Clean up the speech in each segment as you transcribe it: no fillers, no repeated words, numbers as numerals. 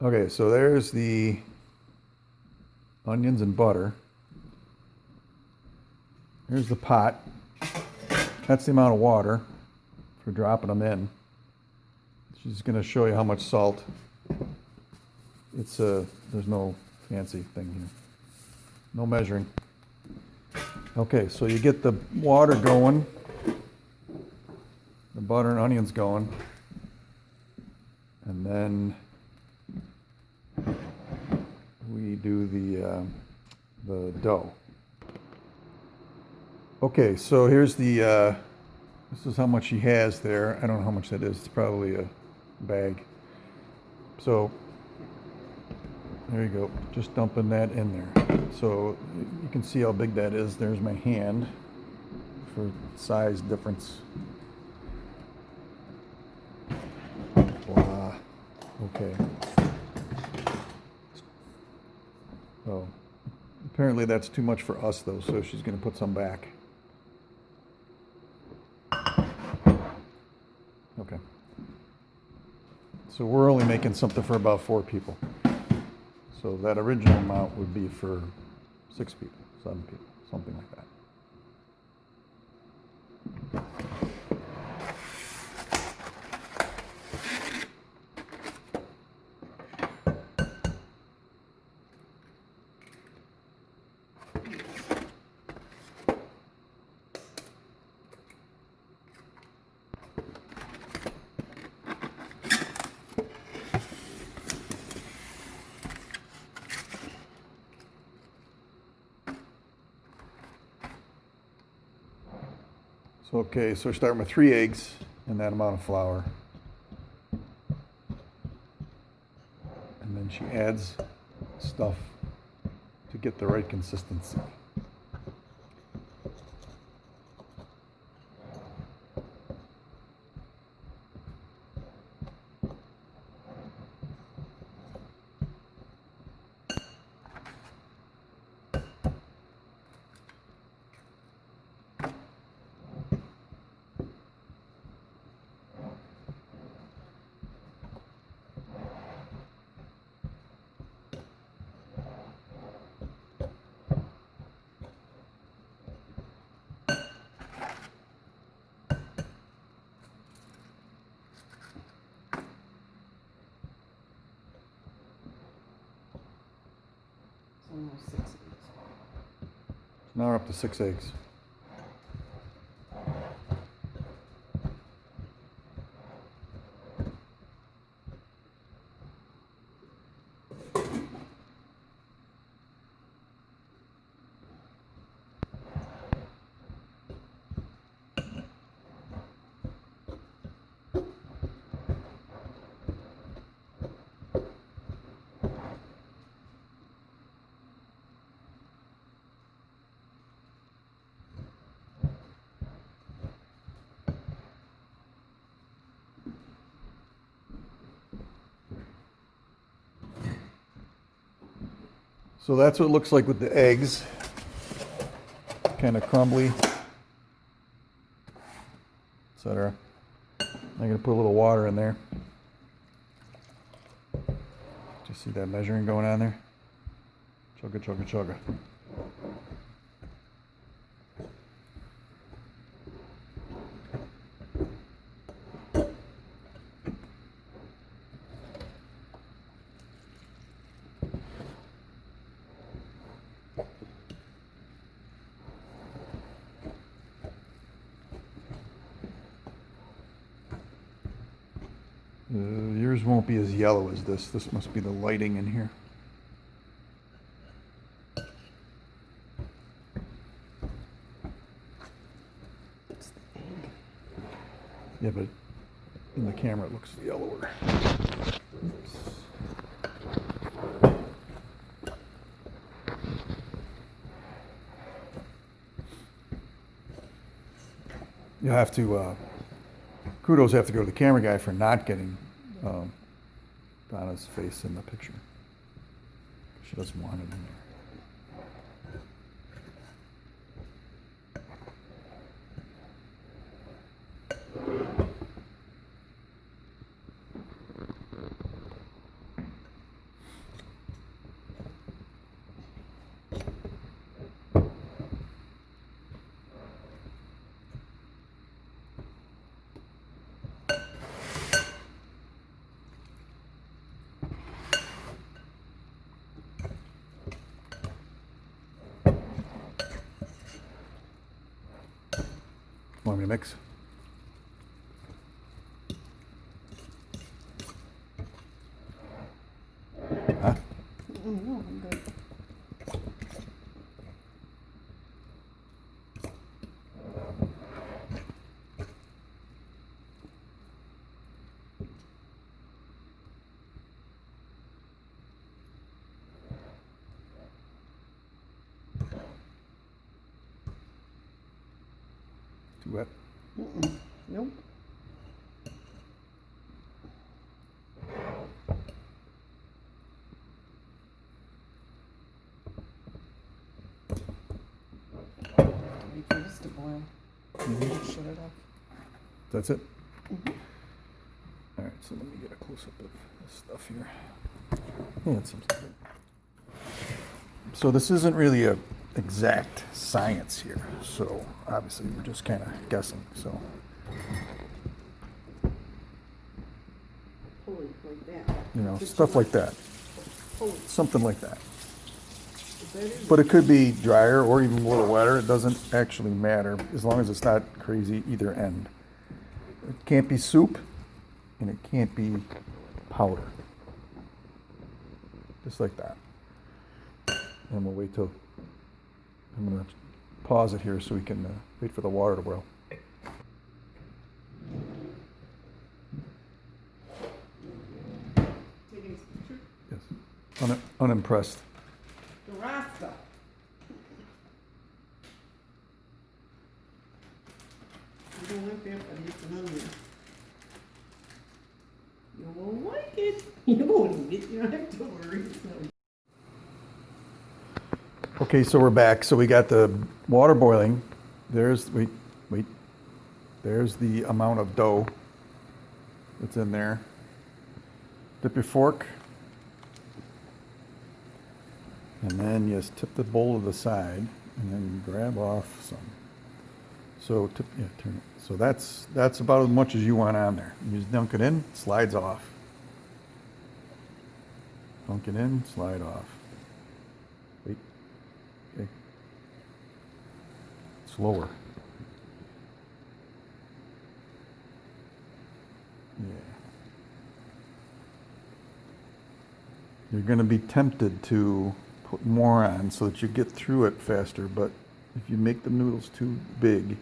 Okay, so there's the onions and butter. Here's the pot. That's the amount of water for dropping them in. She's going to show you how much salt. There's no fancy thing here. No measuring. Okay, so you get the water going, the butter and onions going, and then we do the dough. Okay, so here's this is how much she has there. I don't know how much that is. It's probably a bag. So there you go. Just dumping that in there. So you can see how big that is. There's my hand for size difference. Blah. Okay. Oh, apparently that's too much for us though, so she's going to put some back. Okay. So we're only making something for about 4 people. So that original amount would be for 6 people, 7 people, something like that. Okay, so we're starting with 3 eggs and that amount of flour. And then she adds stuff to get the right consistency. Almost 6 eggs. Now we're up to 6 eggs. So that's what it looks like with the eggs. Kind of crumbly, etc. I'm going to put a little water in there. Do you see that measuring going on there? Chugga, chugga, chugga. Yours won't be as yellow as this. This must be the lighting in here. It's the egg. Yeah, but in the camera it looks yellower. Oops. You have to, kudos have to go to the camera guy for not getting Donna's face in the picture. She doesn't want it in there. Want me to mix? Huh? No, I'm good. Too wet? Nope. Wait for this to boil. Shut it off. That's it? All right, so let me get a close-up of this stuff here. Yeah, it seems good. So this isn't really a exact science here, so obviously we're just kind of guessing, so. Pull it like that. You know, Did stuff you like that, Pull it. something like that. Is that it? But it could be drier or even a little wetter. It doesn't actually matter as long as it's not crazy either end. It can't be soup and it can't be powder. Just like that. And we'll wait till, I'm going to pause it here so we can wait for the water to boil. Taking this picture? Yes. Unimpressed. The Rasta. You don't like that, but it's an onion. You won't like it. You won't eat it. You don't have to worry. No. Okay, so we're back. So we got the water boiling. There's, wait. There's the amount of dough that's in there. Dip your fork. And then you just tip the bowl to the side and then grab off some. So turn it. So that's about as much as you want on there. You just dunk it in, slides off. Dunk it in, slide off. Wait. Okay. Slower. Yeah. You're going to be tempted to put more on so that you get through it faster, but if you make the noodles too big,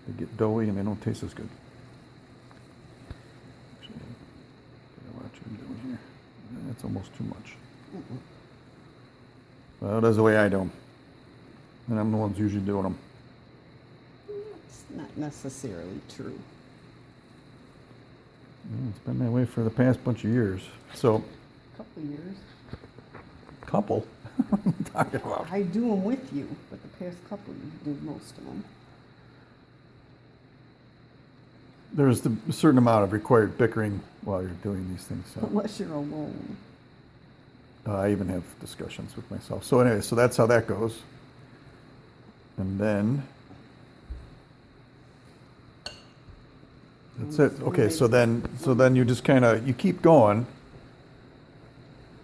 they get doughy and they don't taste as good. Actually, gotta watch what I'm doing here. That's almost too much. Well, that's the way I do them. And I'm the ones usually doing them. It's not necessarily true. It's been that way for the past bunch of years. So, Couple years. couple? What are you talking about? I do them with you, but the past couple you do most of them. There's a certain amount of required bickering while you're doing these things. So. Unless you're alone. I even have discussions with myself. So anyway, so that's how that goes. And then that's it. Okay, so then you just kind of you keep going,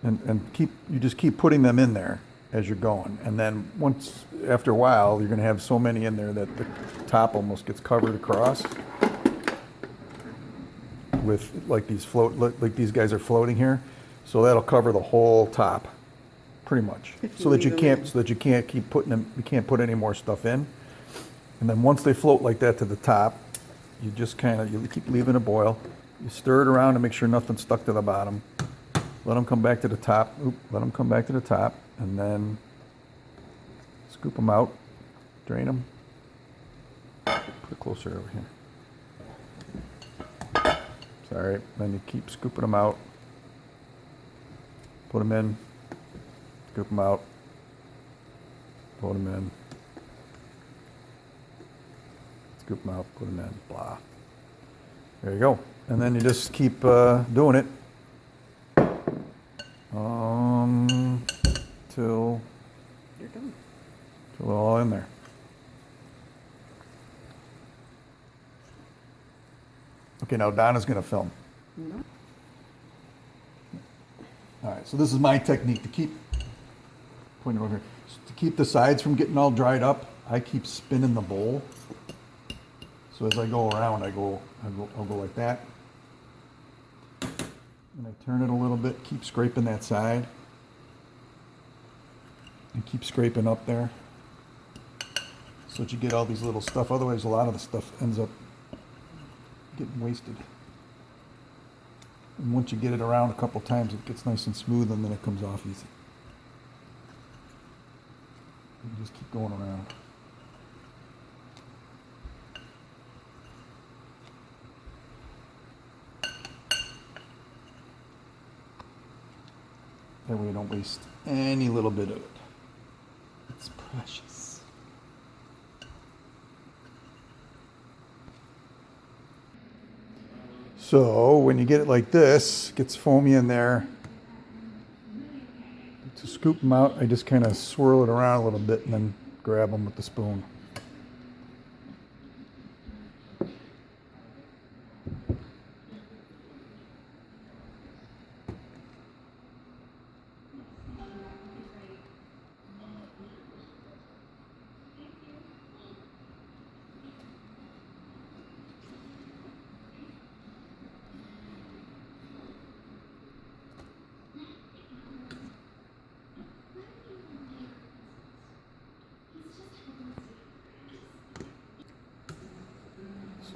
and you just keep putting them in there as you're going. And then once after a while, you're going to have so many in there that the top almost gets covered across with like these guys are floating here. So that'll cover the whole top, pretty much. So that you can't keep putting them. You can't put any more stuff in. And then once they float like that to the top, you just you keep leaving it boil. You stir it around to make sure nothing's stuck to the bottom. Let them come back to the top. Let them come back to the top, and then scoop them out, drain them. Put it closer over here. Sorry. Then you keep scooping them out. Put them in, scoop them out, put them in, scoop them out, put them in, blah. There you go. And then you just keep doing it till You're done. they're all in there. Okay, now Donna's going to film. No. All right, so this is my technique to keep, point it over here, to keep the sides from getting all dried up. I keep spinning the bowl So as I go around, I'll go like that. And I turn it a little bit, keep scraping that side. And keep scraping up there. So that you get all these little stuff. Otherwise, a lot of the stuff ends up getting wasted. And once you get it around a couple times, it gets nice and smooth, and then it comes off easy. You just keep going around. That way you don't waste any little bit of it. It's precious. So when you get it like this, it gets foamy in there. To scoop them out, I just kind of swirl it around a little bit and then grab them with the spoon.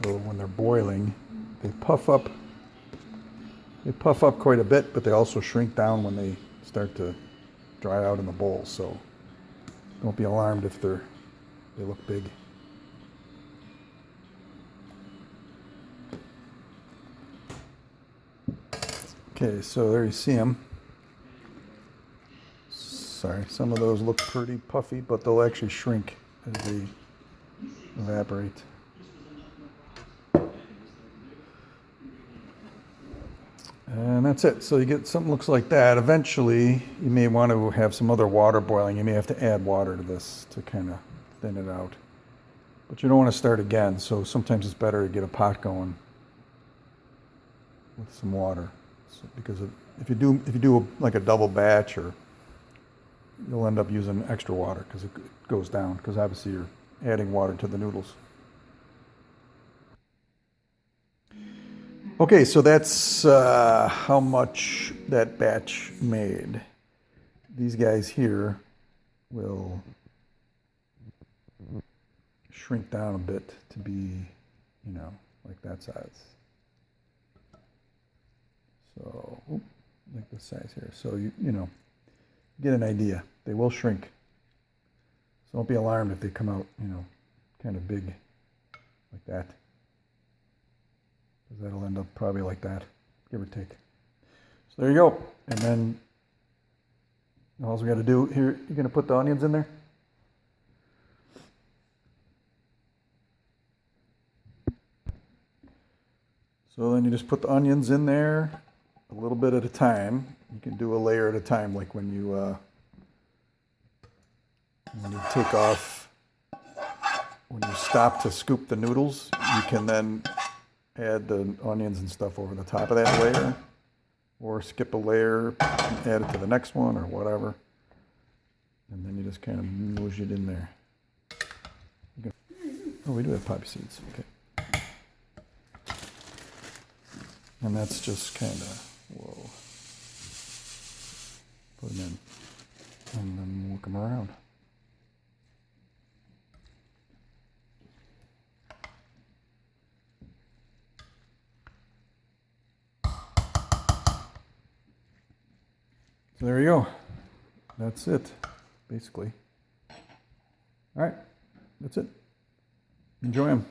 So when they're boiling, they puff up. They puff up quite a bit, but they also shrink down when they start to dry out in the bowl. So don't be alarmed if they look big. Okay, so there you see them. Sorry, some of those look pretty puffy, but they'll actually shrink as they evaporate. And that's it. So you get something looks like that. Eventually, you may want to have some other water boiling. You may have to add water to this to kind of thin it out. But you don't want to start again. So sometimes it's better to get a pot going with some water. So, because if you do like a double batch, or you'll end up using extra water because it goes down. Because obviously you're adding water to the noodles. Okay, so that's how much that batch made. These guys here will shrink down a bit to be, like that size. So, like this size here. So you get an idea. They will shrink. So don't be alarmed if they come out, kind of big like that. Because that'll end up probably like that, give or take. So there you go. And then all we got to do here, you're going to put the onions in there. So then you just put the onions in there a little bit at a time. You can do a layer at a time, like when you take off, when you stop to scoop the noodles, you can then add the onions and stuff over the top of that layer, or skip a layer and add it to the next one or whatever. And then you just kind of mush it in there. Oh, we do have poppy seeds. Okay. And that's just kind of, put them in and then work them around. So there you go. That's it, basically. All right, that's it. Enjoy them.